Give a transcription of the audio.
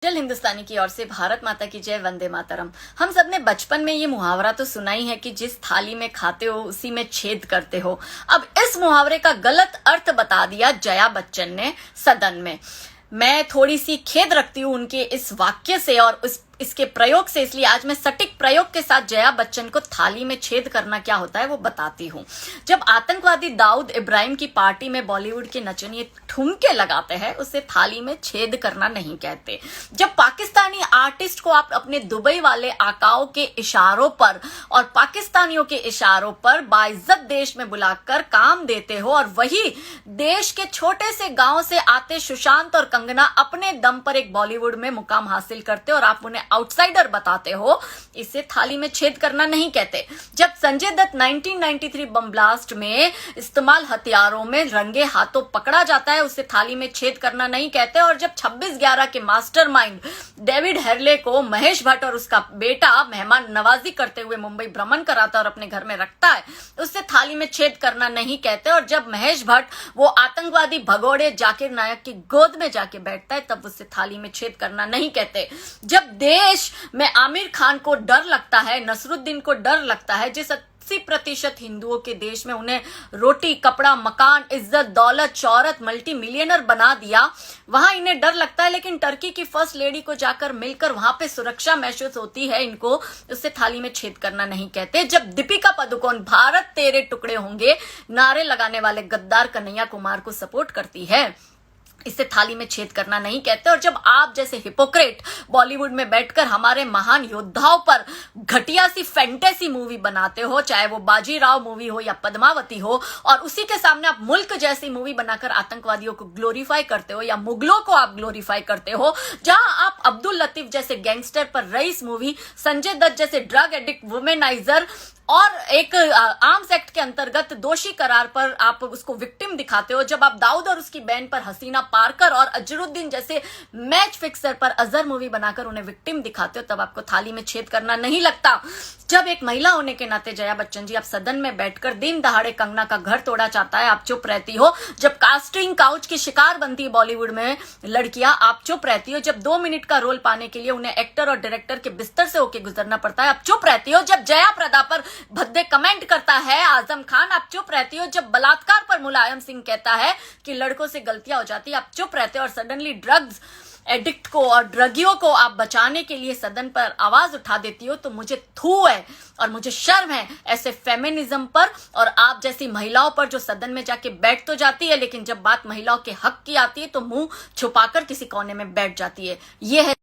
हिंदुस्तानी की ओर से भारत माता की जय, वंदे मातरम। हम सब ने बचपन में ये मुहावरा तो सुना ही है कि जिस थाली में खाते हो उसी में छेद करते हो। अब इस मुहावरे का गलत अर्थ बता दिया जया बच्चन ने सदन में। मैं थोड़ी सी खेद रखती हूँ उनके इस वाक्य से और इसके प्रयोग से, इसलिए आज मैं सटीक प्रयोग के साथ जया बच्चन को थाली में छेद करना क्या होता है वो बताती हूँ। जब आतंकवादी दाऊद इब्राहिम की पार्टी में बॉलीवुड के नचनिए ठुमके लगाते हैं उसे थाली में छेद करना नहीं कहते। जब पाकिस्तानी आर्टिस्ट को आप अपने दुबई वाले आकाओं के इशारों पर और पाकिस्तानियों के इशारों पर बाइज्जत देश में बुलाकर काम देते हो और वही देश के छोटे से गांव से आते सुशांत और कंगना अपने दम पर एक बॉलीवुड में मुकाम हासिल करते और आप उन्हें आउटसाइडर बताते हो, इसे थाली में छेद करना नहीं कहते। जब संजय दत्त 1993 बम ब्लास्ट में इस्तेमाल हथियारों में रंगे हाथों पकड़ा जाता है उसे थाली में छेद करना नहीं कहते। और जब 26/11 के मास्टरमाइंड डेविड हेरले को महेश भट्ट और उसका बेटा मेहमान नवाजी करते हुए मुंबई भ्रमण कराता और अपने घर में रखता है उसे थाली में छेद करना नहीं कहते। और जब महेश भट्ट वो आतंकवादी भगोड़े जाकिर नायक की गोद में जाके बैठता है तब उसे थाली में छेद करना नहीं कहते। जब देश में आमिर खान को डर लगता है, नसरुद्दीन को डर लगता है, जिस 80% हिंदुओं के देश में उन्हें रोटी, कपड़ा, मकान, इज्जत, दौलत, शौहरत, मल्टी मिलियनर बना दिया, वहां इन्हें डर लगता है। लेकिन टर्की की फर्स्ट लेडी को जाकर मिलकर वहां पे सुरक्षा महसूस होती है इनको, उससे थाली में छेद करना नहीं कहते। जब दीपिका पादुकोण भारत तेरे टुकड़े होंगे नारे लगाने वाले गद्दार कन्हैया कुमार को सपोर्ट करती है, इसे थाली में छेद करना नहीं कहते। और जब आप जैसे हिपोक्रेट बॉलीवुड में बैठकर हमारे महान योद्धाओं पर घटिया सी फैंटेसी मूवी बनाते हो, चाहे वो बाजीराव मूवी हो या पद्मावती हो, और उसी के सामने आप मुल्क जैसी मूवी बनाकर आतंकवादियों को ग्लोरीफाई करते हो या मुगलों को आप ग्लोरीफाई करते हो, जहां आप अब्दुल लतीफ जैसे गैंगस्टर पर रईस मूवी, संजय दत्त जैसे ड्रग एडिक्ट वुमेनाइजर और एक आर्म्स एक्ट के अंतर्गत दोषी करार पर आप उसको विक्टिम दिखाते हो, जब आप दाऊद और उसकी बहन पर हसीना पारकर और अजरुद्दीन जैसे मैच फिक्सर पर अजहर मूवी बनाकर उन्हें विक्टिम दिखाते हो, तब आपको थाली में छेद करना नहीं लगता। जब एक महिला होने के नाते जया बच्चन जी आप सदन में बैठकर दिन दहाड़े कंगना का घर तोड़ा चाहता है, आप चुप रहती हो। जब कास्टिंग काउच की शिकार बनती है बॉलीवुड में लड़कियां, आप चुप रहती हो। जब 2 मिनट का रोल पाने के लिए उन्हें एक्टर और डायरेक्टर के बिस्तर से होकर गुजरना पड़ता है, आप चुप रहती हो। जब जया प्रदा पर भद्दे कमेंट करता है आजम खान, आप चुप रहती हो। जब बलात्कार पर मुलायम सिंह कहता है कि लड़कों से गलतियां हो जाती है, आप चुप रहते हो। और सडनली ड्रग्स एडिक्ट को और ड्रगियों को आप बचाने के लिए सदन पर आवाज उठा देती हो, तो मुझे थू है और मुझे शर्म है ऐसे फेमिनिज्म पर और आप जैसी महिलाओं पर जो सदन में जाके बैठ तो जाती है लेकिन जब बात महिलाओं के हक की आती है तो मुंह छुपाकर किसी कोने में बैठ जाती है। ये है